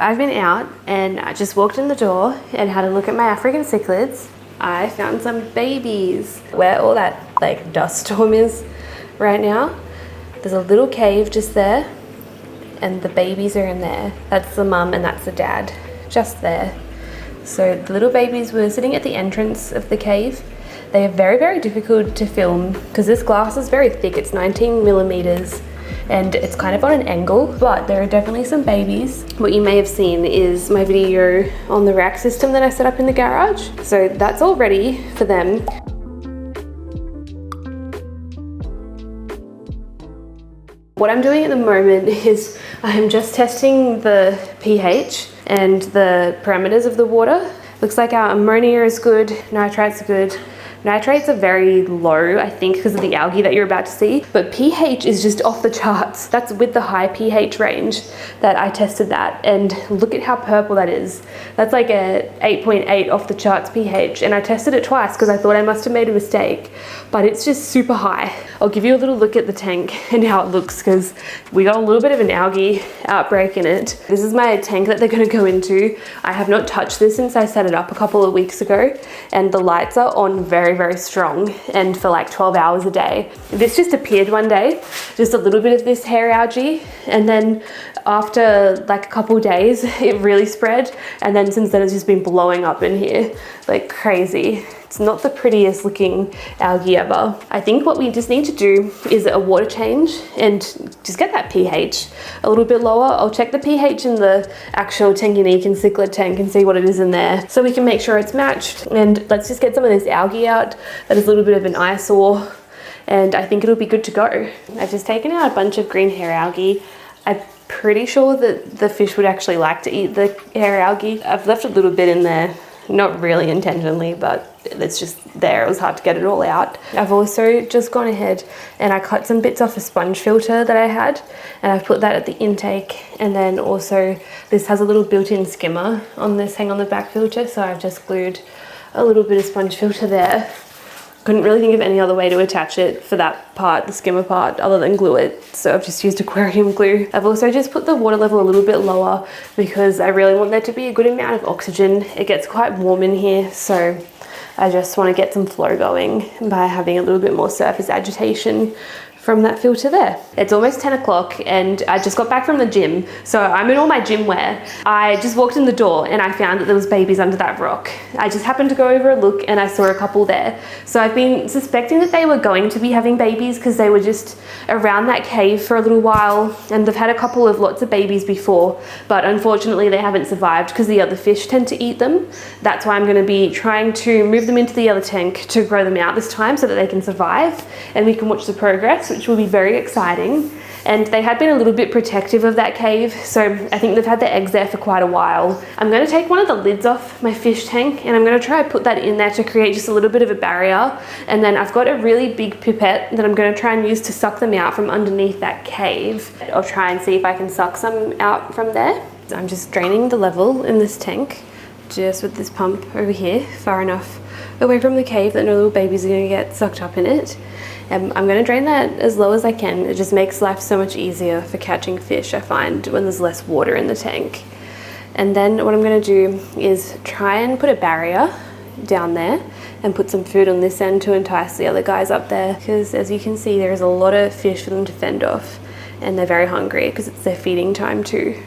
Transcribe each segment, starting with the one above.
I've been out and I just walked in the door and had a look at my African cichlids. I found some babies. Where all that like dust storm is right now, there's a little cave just there and the babies are in there. That's the mum and that's the dad, just there. So the little babies were sitting at the entrance of the cave. They are very, very difficult to film because this glass is very thick. It's 19 millimeters. And it's kind of on an angle, but there are definitely some babies. What you may have seen is my video on the rack system that I set up in the garage. So that's all ready for them. What I'm doing at the moment is I'm just testing the pH and the parameters of the water. Looks like our ammonia is good, nitrates are good. Nitrates are very low, I think, because of the algae that you're about to see, but pH is just off the charts. That's with the high pH range that I tested that, and look at how purple that is. That's like a 8.8 off the charts pH, and I tested it twice because I thought I must have made a mistake, but it's just super high. I'll give you a little look at the tank and how it looks because we got a little bit of an algae outbreak in it. This is my tank that they're going to go into. I have not touched this since I set it up a couple of weeks ago, and the lights are on very strong and for like 12 hours a day. This just appeared one day, just a little bit of this hair algae, and then after like a couple of days it really spread, and then since then it's just been blowing up in here like crazy. It's not the prettiest looking algae ever. I think what we just need to do is a water change and just get that pH a little bit lower. I'll check the pH in the actual Tanganyikan cichlid tank and see what it is in there so we can make sure it's matched. And let's just get some of this algae out that is a little bit of an eyesore, and I think it'll be good to go. I've just taken out a bunch of green hair algae. I'm pretty sure that the fish would actually like to eat the hair algae. I've left a little bit in there, not really intentionally, but it's just there. It was hard to get it all out. I've also just gone ahead and I cut some bits off a sponge filter that I had, and I've put that at the intake, and then also this has a little built-in skimmer on this hang on the back filter, so I've just glued a little bit of sponge filter there. Couldn't really think of any other way to attach it for that part, the skimmer part, other than glue it. So I've just used aquarium glue. I've also just put the water level a little bit lower because I really want there to be a good amount of oxygen. It gets quite warm in here, so I just want to get some flow going by having a little bit more surface agitation from that filter there. It's almost 10 o'clock and I just got back from the gym, so I'm in all my gym wear. I just walked in the door and I found that there was babies under that rock. I just happened to go over a look and I saw a couple there. So I've been suspecting that they were going to be having babies because they were just around that cave for a little while, and they've had a couple of lots of babies before, but unfortunately they haven't survived because the other fish tend to eat them. That's why I'm going to be trying to move them into the other tank to grow them out this time so that they can survive and we can watch the progress, which will be very exciting. And they had been a little bit protective of that cave, so I think they've had their eggs there for quite a while. I'm going to take one of the lids off my fish tank and I'm going to try and put that in there to create just a little bit of a barrier, and then I've got a really big pipette that I'm going to try and use to suck them out from underneath that cave. I'll try and see if I can suck some out from there. So I'm just draining the level in this tank just with this pump over here far enough away from the cave that no little babies are going to get sucked up in it. I'm going to drain that as low as I can. It just makes life so much easier for catching fish, I find, when there's less water in the tank. And then what I'm going to do is try and put a barrier down there and put some food on this end to entice the other guys up there, because as you can see there's a lot of fish for them to fend off and they're very hungry because it's their feeding time too.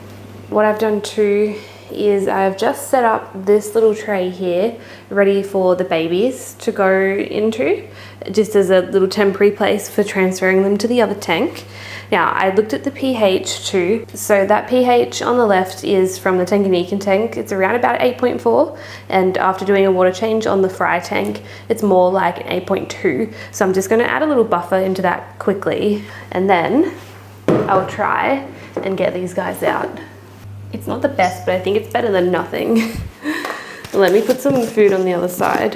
What I've done too is I've just set up this little tray here ready for the babies to go into, just as a little temporary place for transferring them to the other tank. Now I looked at the pH too, so that pH on the left is from the Tanganyikan tank. It's around about 8.4, and after doing a water change on the fry tank it's more like an 8.2, so I'm just going to add a little buffer into that quickly and then I'll try and get these guys out. It's not the best, but I think it's better than nothing. Let me put some food on the other side,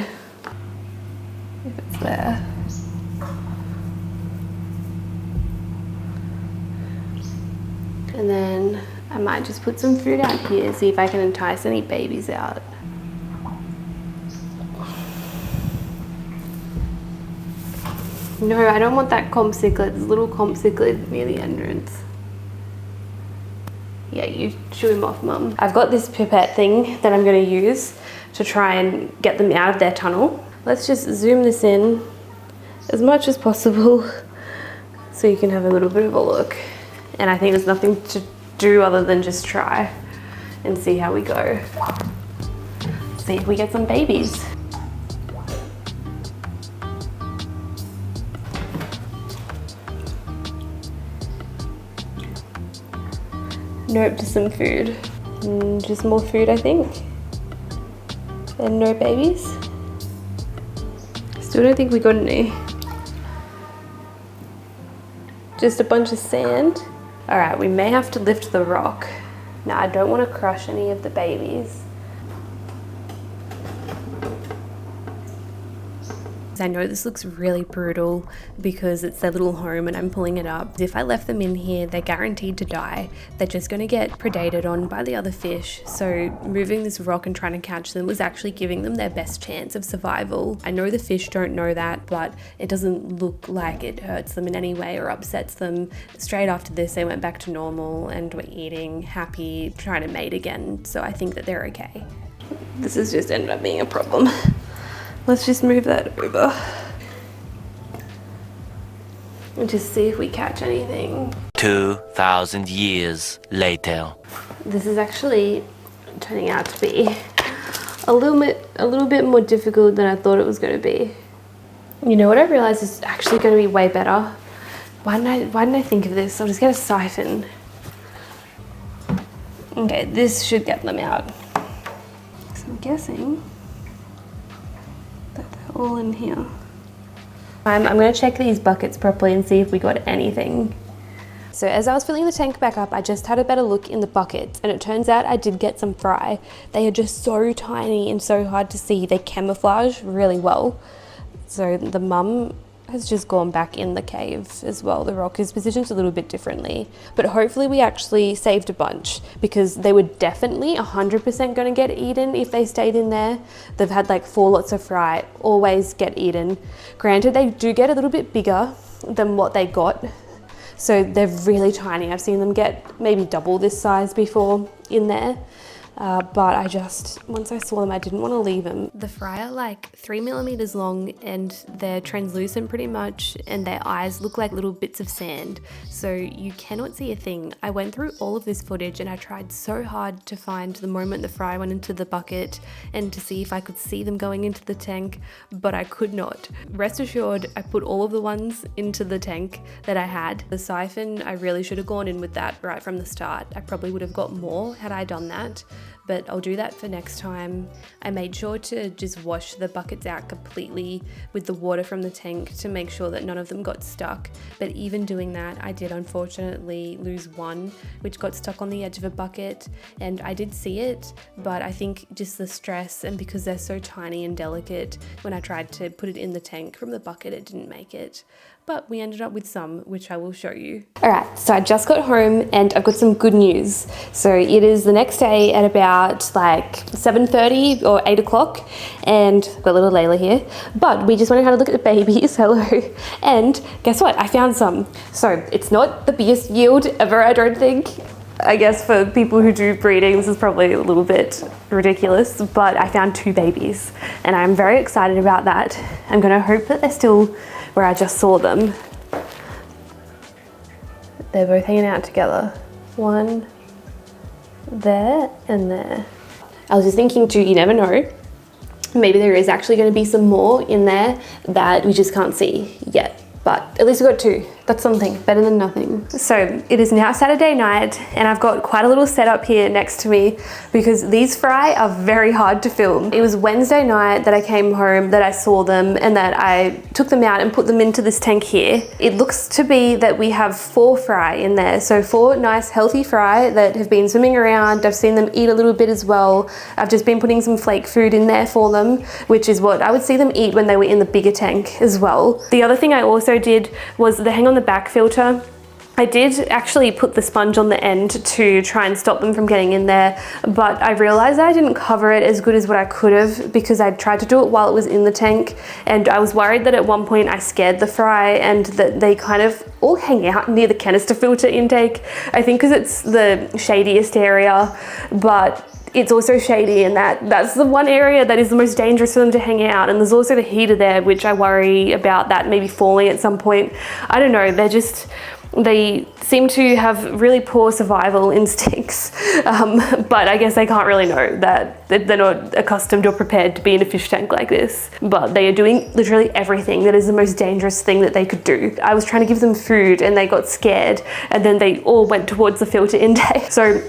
if it's there. And then I might just put some food out here, see if I can entice any babies out. No, I don't want that comp cichlid. There's a little comp cichlid near the entrance. Yeah, you shoo him off, Mum. I've got this pipette thing that I'm going to use to try and get them out of their tunnel. Let's just zoom this in as much as possible so you can have a little bit of a look. And I think there's nothing to do other than just try and see how we go. See if we get some babies. Nope, just some food. Just more food, I think. And no babies. Still don't think we got any. Just a bunch of sand. All right, we may have to lift the rock. Now, I don't want to crush any of the babies. I know this looks really brutal because it's their little home and I'm pulling it up. If I left them in here, they're guaranteed to die. They're just going to get predated on by the other fish. So moving this rock and trying to catch them was actually giving them their best chance of survival. I know the fish don't know that, but it doesn't look like it hurts them in any way or upsets them. Straight after this, they went back to normal and were eating, happy, trying to mate again. So I think that they're okay. This has just ended up being a problem. Let's just move that over and just see if we catch anything. 2,000 years later. This is actually turning out to be a little bit more difficult than I thought it was going to be. You know what I realized is actually going to be way better? Why didn't I think of this? I'll just get a siphon. Okay, this should get them out. So I'm guessing that they're all in here. I'm going to check these buckets properly and see if we got anything. So as I was filling the tank back up, I just had a better look in the buckets and it turns out I did get some fry. They are just so tiny and so hard to see. They camouflage really well. So the mum has just gone back in the cave as well. The rock is positioned a little bit differently, but hopefully we actually saved a bunch because they were definitely 100% going to get eaten if they stayed in there. They've had like 4 lots of fry, always get eaten. Granted, they do get a little bit bigger than what they got. So they're really tiny. I've seen them get maybe double this size before in there. But once I saw them, I didn't want to leave them. The fry are like 3 millimeters long and they're translucent pretty much, and their eyes look like little bits of sand. So you cannot see a thing. I went through all of this footage and I tried so hard to find the moment the fry went into the bucket and to see if I could see them going into the tank, but I could not. Rest assured, I put all of the ones into the tank that I had. The siphon, I really should have gone in with that right from the start. I probably would have got more had I done that, but I'll do that for next time. I made sure to just wash the buckets out completely with the water from the tank to make sure that none of them got stuck. But even doing that, I did unfortunately lose one, which got stuck on the edge of a bucket, and I did see it, but I think just the stress and because they're so tiny and delicate, when I tried to put it in the tank from the bucket, it didn't make it. But we ended up with some, which I will show you. All right, so I just got home and I've got some good news. So it is the next day at about like 7:30 or 8 o'clock, and I've got little Layla here, but we just went and had a look at the babies, hello, and guess what? I found some. So it's not the biggest yield ever, I don't think. I guess for people who do breeding, this is probably a little bit ridiculous, but I found 2 babies and I'm very excited about that. I'm gonna hope that they're still where I just saw them. They're both hanging out together. One there and there. I was just thinking too, you never know, maybe there is actually going to be some more in there that we just can't see yet. But at least we got 2. That's something, better than nothing. So it is now Saturday night and I've got quite a little setup here next to me because these fry are very hard to film. It was Wednesday night that I came home that I saw them and that I took them out and put them into this tank here. It looks to be that we have 4 fry in there. So 4 nice healthy fry that have been swimming around. I've seen them eat a little bit as well. I've just been putting some flake food in there for them, which is what I would see them eat when they were in the bigger tank as well. The other thing I also did was the hang on the back filter. I did actually put the sponge on the end to try and stop them from getting in there, but I realized that I didn't cover it as good as what I could have because I tried to do it while it was in the tank, and I was worried that at one point I scared the fry and that they kind of all hang out near the canister filter intake. I think because it's the shadiest area, but it's also shady, and that's the one area that is the most dangerous for them to hang out. And there's also the heater there, which I worry about that maybe falling at some point. I don't know, they seem to have really poor survival instincts, but I guess they can't really know that they're not accustomed or prepared to be in a fish tank like this. But they are doing literally everything that is the most dangerous thing that they could do. I was trying to give them food and they got scared, and then they all went towards the filter intake. So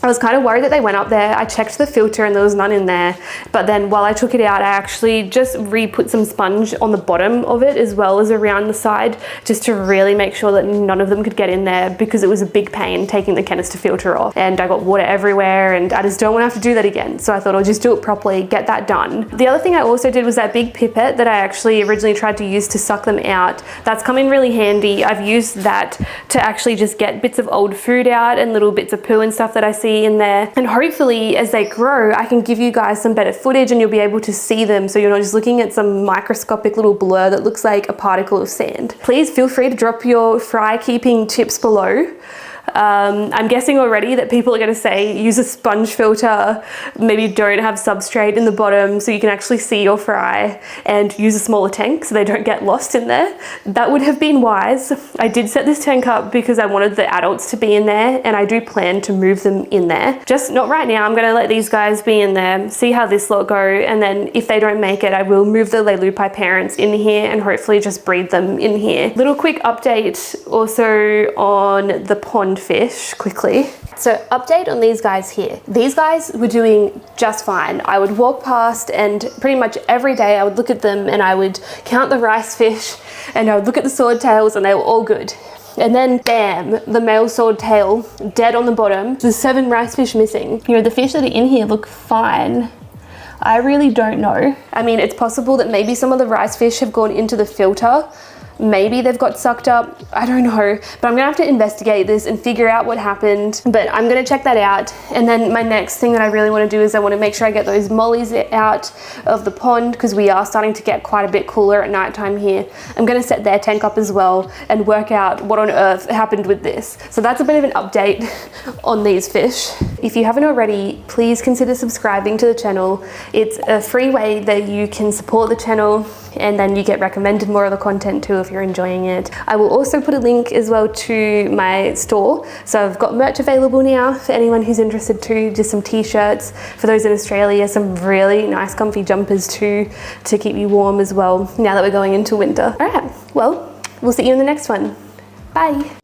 I was kind of worried that they went up there. I checked the filter and there was none in there. But then while I took it out, I actually just re-put some sponge on the bottom of it as well as around the side, just to really make sure that none of them could get in there, because it was a big pain taking the canister filter off. And I got water everywhere and I just don't want to have to do that again. So I thought I'll just do it properly, get that done. The other thing I also did was that big pipette that I actually originally tried to use to suck them out. That's come in really handy. I've used that to actually just get bits of old food out and little bits of poo and stuff that I see in there, and hopefully as they grow I can give you guys some better footage and you'll be able to see them, so you're not just looking at some microscopic little blur that looks like a particle of sand. Please feel free to drop your fry keeping tips below. I'm guessing already that people are going to say use a sponge filter, maybe don't have substrate in the bottom so you can actually see your fry, and use a smaller tank so they don't get lost in there. That would have been wise. I did set this tank up because I wanted the adults to be in there, and I do plan to move them in there. Just not right now. I'm going to let these guys be in there, see how this lot go, and then if they don't make it, I will move the leleupi parents in here and hopefully just breed them in here. Little quick update also on the pond fish quickly. So update on these guys here. These guys were doing just fine. I would walk past and pretty much every day I would look at them and I would count the rice fish and I would look at the swordtails and they were all good. And then bam, the male swordtail dead on the bottom. There's 7 rice fish missing. You know, the fish that are in here look fine. I really don't know. I mean, it's possible that maybe some of the rice fish have gone into the filter. Maybe they've got sucked up, I don't know, but I'm gonna have to investigate this and figure out what happened. But I'm gonna check that out. And then my next thing that I really wanna do is I wanna make sure I get those mollies out of the pond, because we are starting to get quite a bit cooler at nighttime here. I'm gonna set their tank up as well and work out what on earth happened with this. So that's a bit of an update on these fish. If you haven't already, please consider subscribing to the channel. It's a free way that you can support the channel, and then you get recommended more of the content too if you're enjoying it. I will also put a link as well to my store. So I've got merch available now for anyone who's interested too, just some t-shirts for those in Australia, some really nice comfy jumpers too to keep you warm as well now that we're going into winter. All right, well, we'll see you in the next one. Bye.